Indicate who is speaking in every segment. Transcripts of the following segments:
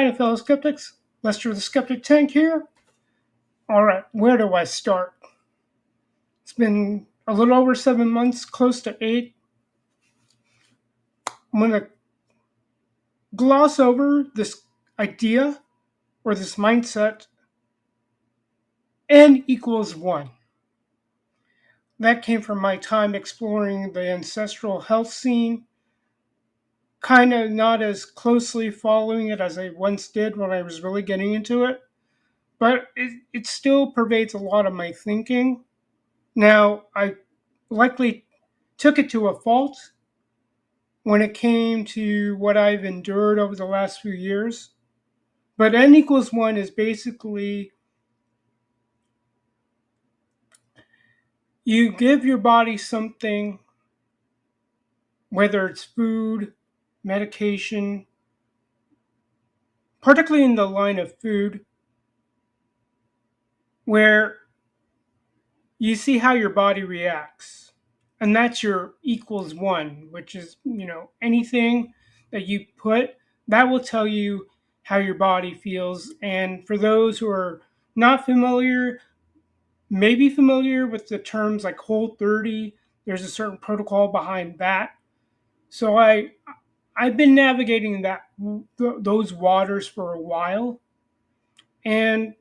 Speaker 1: Hi, fellow skeptics. Lester the Skeptic Tank here. All right, where do I start? It's been a little over 7 months, close to 8. I'm going to gloss over this idea or this mindset n equals 1. That came from my time exploring the ancestral health scene, kind of not as closely following it as I once did when I was really getting into it, but it still pervades a lot of my thinking. Now, I likely took it to a fault when it came to what I've endured over the last few years. But n equals 1 is basically you give your body something, whether it's food, medication, particularly in the line of food, where you see how your body reacts. And that's your equals 1, which is, anything that you put, that will tell you how your body feels. And for those who are not familiar, maybe familiar with the terms like Whole 30, there's a certain protocol behind that. So I've been navigating those waters for a while, and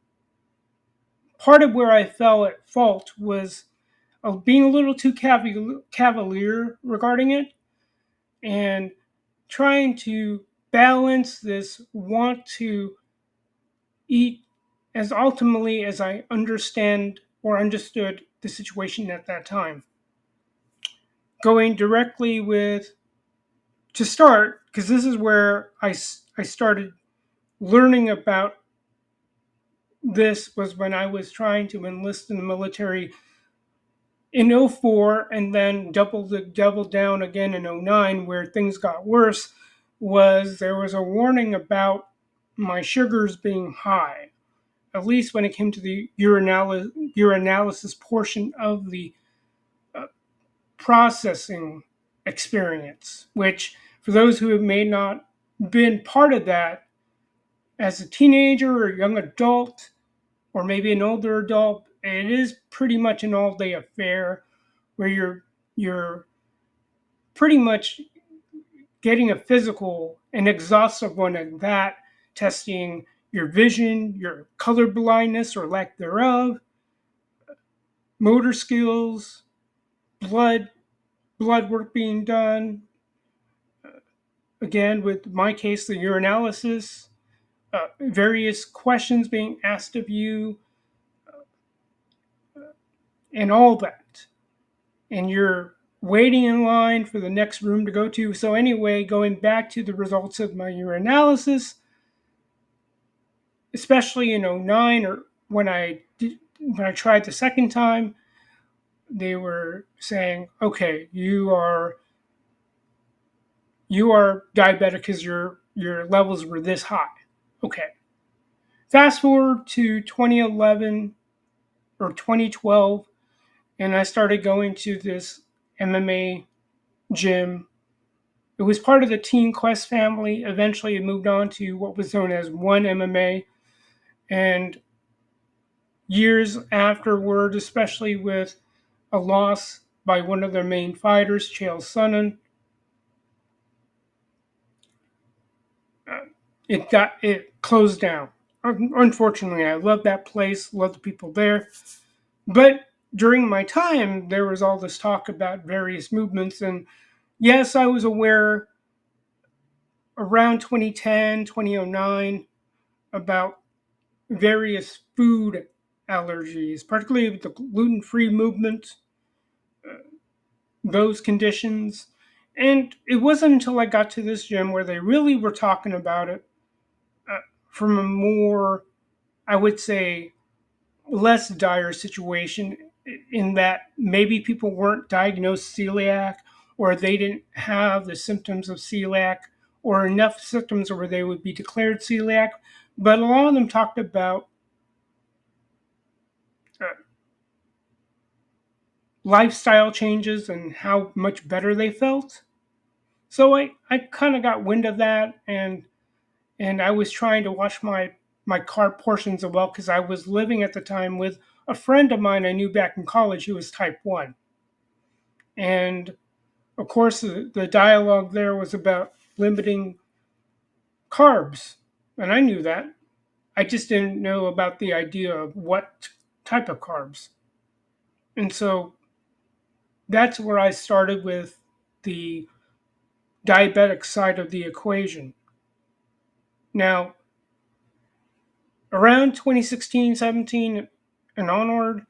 Speaker 1: part of where I fell at fault was being a little too cavalier regarding it, and trying to balance this want to eat as ultimately as I understand or understood the situation at that time. Going directly with, to start, because this is where I started learning about this, was when I was trying to enlist in the military in '04, and then double down again in '09, where things got worse. There was a warning about my sugars being high, at least when it came to the urinalysis portion of the uh, processing experience, which, for those who have may not been part of that as a teenager or young adult, or maybe an older adult, it is pretty much an all-day affair where you're pretty much getting a physical, an exhaustive one at that, testing your vision, your color blindness or lack thereof, motor skills, blood blood work being done. Again, with my case, the urinalysis, various questions being asked of you, and all that. And you're waiting in line for the next room to go to. So anyway, going back to the results of my urinalysis, especially in '09, or when I tried the second time, they were saying, okay, you are diabetic because your levels were this high. Okay. Fast forward to 2011 or 2012, and I started going to this MMA gym. It was part of the Team Quest family. Eventually, it moved on to what was known as One MMA. And years afterward, especially with a loss by one of their main fighters, Chael Sonnen, it closed down. Unfortunately, I love that place, love the people there. But during my time, there was all this talk about various movements. And yes, I was aware around 2010, 2009 about various food allergies, particularly with the gluten-free movement, those conditions. And it wasn't until I got to this gym where they really were talking about it uh, from a more, I would say, less dire situation, in that maybe people weren't diagnosed celiac, or they didn't have the symptoms of celiac, or enough symptoms where they would be declared celiac. But a lot of them talked about uh, lifestyle changes and how much better they felt. So I kind of got wind of that, and and I was trying to wash my carb portions as well because I was living at the time with a friend of mine I knew back in college who was type 1. And of course, the dialogue there was about limiting carbs. And I knew that. I just didn't know about the idea of what type of carbs. And so that's where I started with the diabetic side of the equation. Now, around 2016, 17, and onward,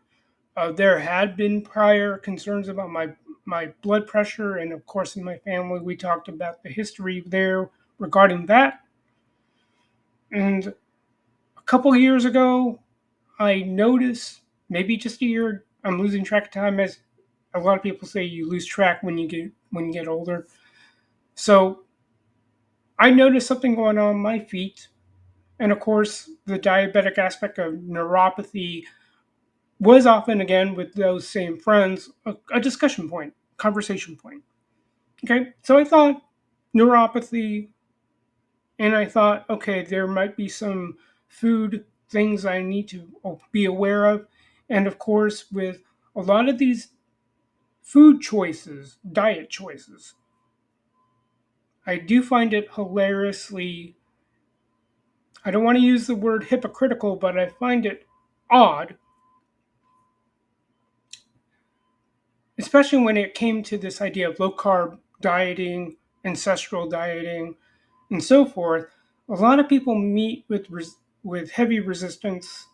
Speaker 1: there had been prior concerns about my blood pressure, and of course, in my family, we talked about the history there regarding that. And a couple of years ago, I noticed, maybe just a year, I'm losing track of time, as a lot of people say you lose track when you get older. So I noticed something going on my feet, and of course, the diabetic aspect of neuropathy was often, again, with those same friends, a discussion point, conversation point. Okay, so I thought neuropathy, and I thought, okay, there might be some food things I need to be aware of. And of course, with a lot of these food choices, diet choices, I do find it hilariously, I don't want to use the word hypocritical, but I find it odd, especially when it came to this idea of low carb dieting, ancestral dieting, and so forth. A lot of people meet with heavy resistance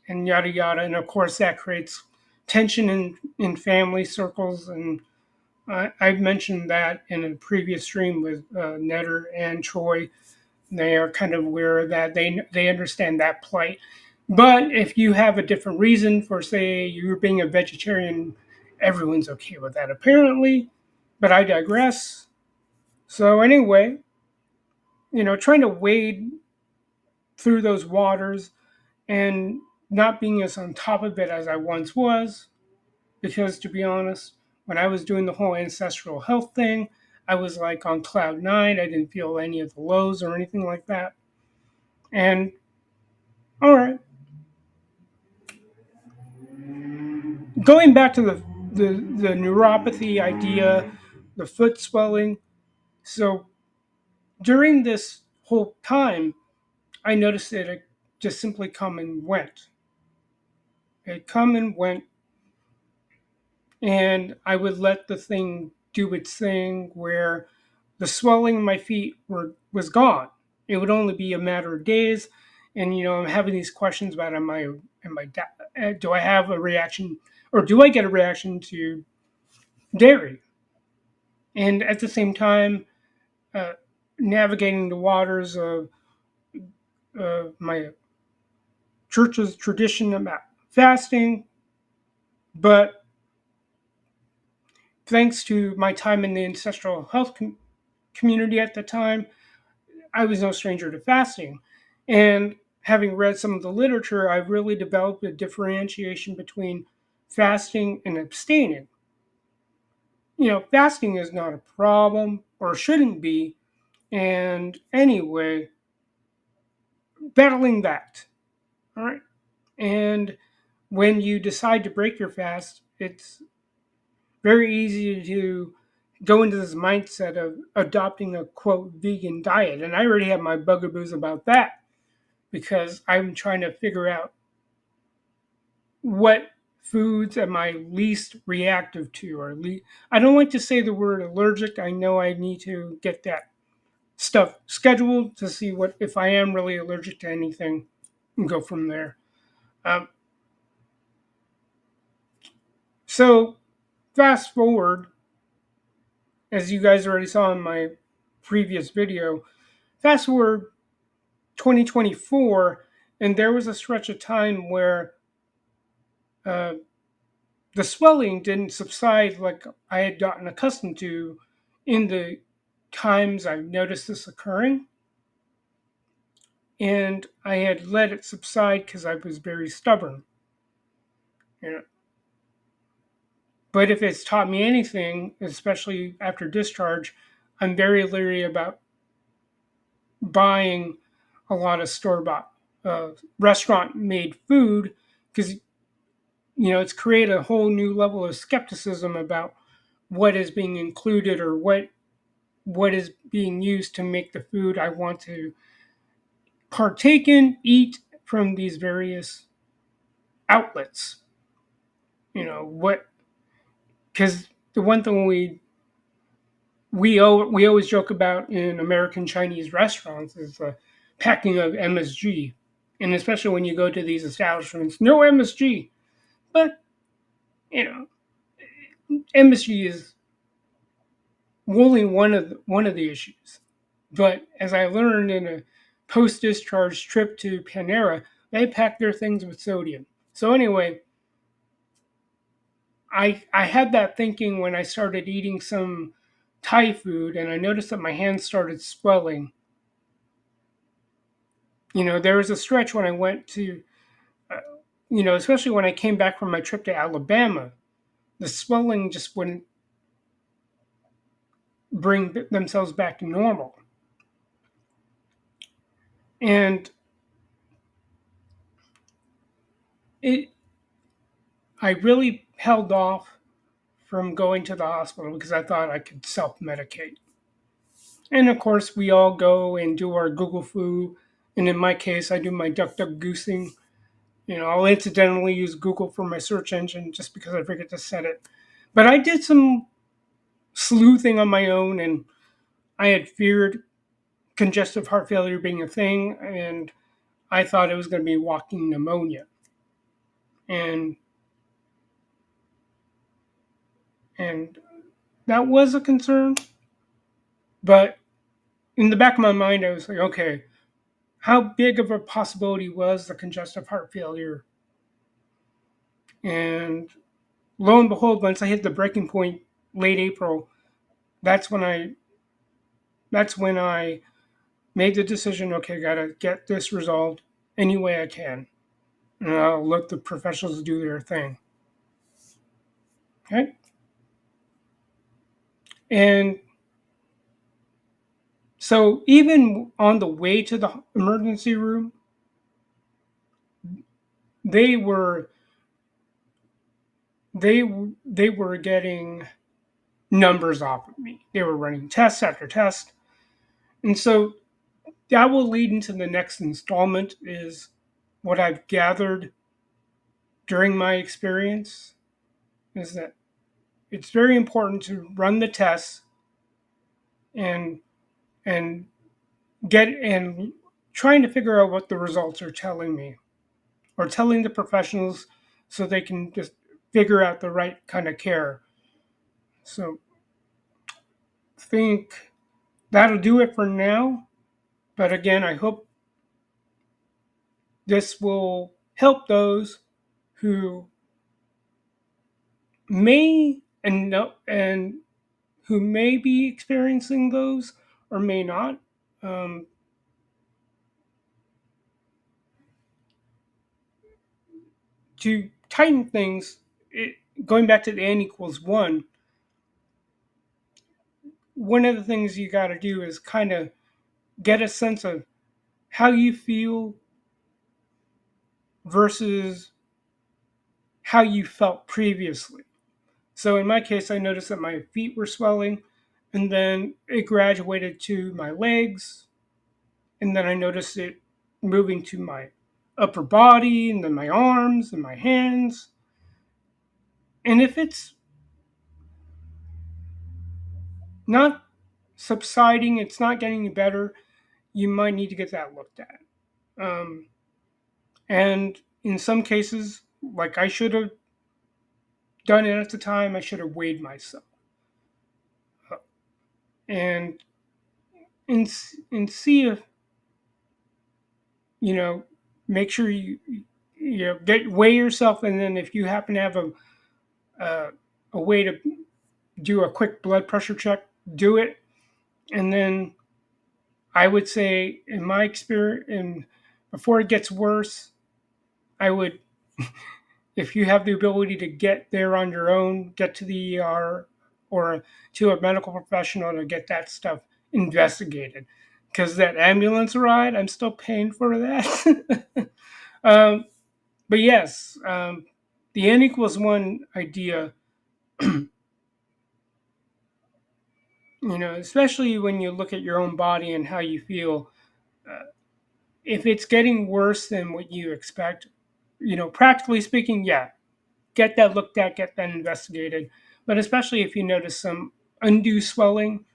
Speaker 1: and yada yada, and of course that creates tension in family circles. And I've mentioned that in a previous stream with Netter and Troy. They are kind of aware of that. They understand that plight. But if you have a different reason for, say, you're being a vegetarian, everyone's okay with that apparently. But I digress. So anyway, trying to wade through those waters and not being as on top of it as I once was. Because to be honest, when I was doing the whole ancestral health thing, I was like on cloud nine. I didn't feel any of the lows or anything like that. And all right, going back to the neuropathy idea, the foot swelling. So during this whole time, I noticed that it just simply come and went. It come and went, and I would let the thing do its thing where the swelling in my feet was gone. It would only be a matter of days, and I'm having these questions about do I have a reaction, or do I get a reaction to dairy? And at the same time, uh, navigating the waters of my church's tradition about fasting, but thanks to my time in the ancestral health community at the time, I was no stranger to fasting. And having read some of the literature, I've really developed a differentiation between fasting and abstaining. Fasting is not a problem or shouldn't be. And anyway, battling that. All right. And when you decide to break your fast, it's very easy to go into this mindset of adopting a quote vegan diet. And I already have my bugaboos about that because I'm trying to figure out what foods am I least reactive to, or I don't like to say the word allergic. I know I need to get that stuff scheduled to see what if I am really allergic to anything and go from there. Um, so fast forward, as you guys already saw in my previous video, fast forward 2024, and there was a stretch of time where uh, the swelling didn't subside like I had gotten accustomed to in the times I've noticed this occurring. And I had let it subside because I was very stubborn. You know. But if it's taught me anything, especially after discharge, I'm very leery about buying a lot of store bought restaurant made food because it's created a whole new level of skepticism about what is being included or what is being used to make the food I want to partake in, eat from these various outlets. What because the one thing we always joke about in American Chinese restaurants is the packing of MSG, and especially when you go to these establishments, no MSG. But you know, MSG is only one of the issues. But as I learned in a post discharge trip to Panera, they pack their things with sodium. So anyway, I had that thinking when I started eating some Thai food, and I noticed that my hands started swelling. There was a stretch when I went to, uh, especially when I came back from my trip to Alabama, the swelling just wouldn't bring themselves back to normal. And it, I really held off from going to the hospital because I thought I could self medicate. And of course, we all go and do our Google foo. And in my case, I do my duck duck goosing. I'll incidentally use Google for my search engine just because I forget to set it. But I did some sleuthing on my own, and I had feared congestive heart failure being a thing, and I thought it was going to be walking pneumonia. And and that was a concern, but in the back of my mind, I was like, okay, how big of a possibility was the congestive heart failure? And lo and behold, once I hit the breaking point, late April, that's when I that's when I made the decision. Okay, gotta get this resolved any way I can, and I'll let the professionals do their thing. Okay, and so even on the way to the emergency room, they were they were getting numbers off of me. They were running test after test, and so that will lead into the next installment is what I've gathered during my experience is that it's very important to run the tests and and get and trying to figure out what the results are telling me or telling the professionals so they can just figure out the right kind of care. So think that'll do it for now. But again, I hope this will help those who may and no, and who may be experiencing those or may not. Um, to tighten things, going back to the n equals one of the things you got to do is kind of get a sense of how you feel versus how you felt previously. So in my case, I noticed that my feet were swelling, and then it graduated to my legs, and then I noticed it moving to my upper body, and then my arms and my hands. And if it's not subsiding, it's not getting better, you might need to get that looked at. Um, and in some cases, like I should have done it at the time, I should have weighed myself and and see if you know make sure you get weigh yourself, and then if you happen to have a a way to do a quick blood pressure check, do it. And then I would say, in my experience, and before it gets worse, I would, if you have the ability to get there on your own, get to the ER or to a medical professional to get that stuff investigated. because that ambulance ride, I'm still paying for that. um, but yes, the n equals one idea, especially when you look at your own body and how you feel, uh, if it's getting worse than what you expect, practically speaking, yeah, get that looked at, get that investigated. But especially if you notice some undue swelling,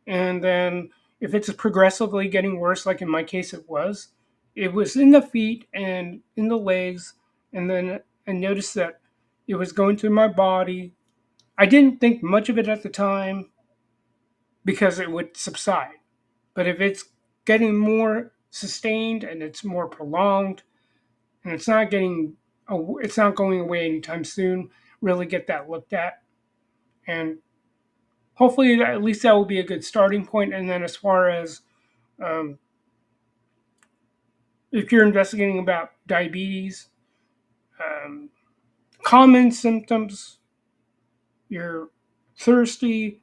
Speaker 1: and then if it's progressively getting worse, like in my case it was in the feet and in the legs, and then I noticed that it was going through my body. I didn't think much of it at the time because it would subside. But if it's getting more sustained and it's more prolonged, and it's not going away anytime soon, really get that looked at. And hopefully at least that will be a good starting point. And then as far as um, if you're investigating about diabetes, um, common symptoms, you're thirsty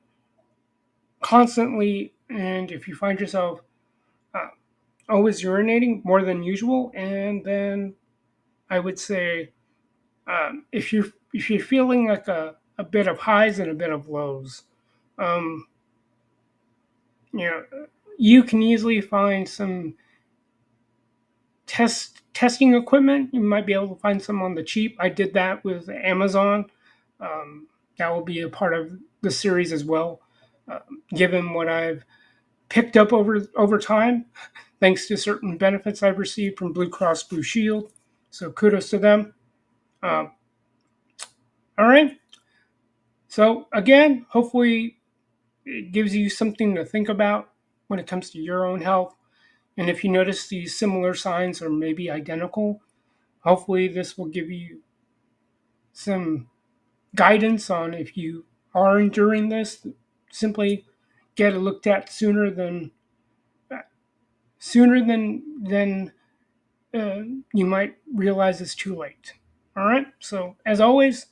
Speaker 1: constantly, and if you find yourself uh, always urinating more than usual, and then I would say if you're feeling like a bit of highs and a bit of lows, um, you know, you can easily find some testing equipment. You might be able to find some on the cheap. I did that with Amazon. That will be a part of the series as well, given what I've picked up over time, thanks to certain benefits I've received from Blue Cross Blue Shield. So kudos to them. Uh, all right. So again, hopefully it gives you something to think about when it comes to your own health. And if you notice these similar signs or maybe identical, hopefully this will give you some guidance on if you are enduring this. Simply get it looked at sooner than you might realize it's too late. All right. So as always,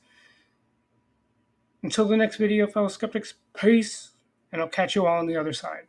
Speaker 1: until the next video, fellow skeptics, peace, and I'll catch you all on the other side.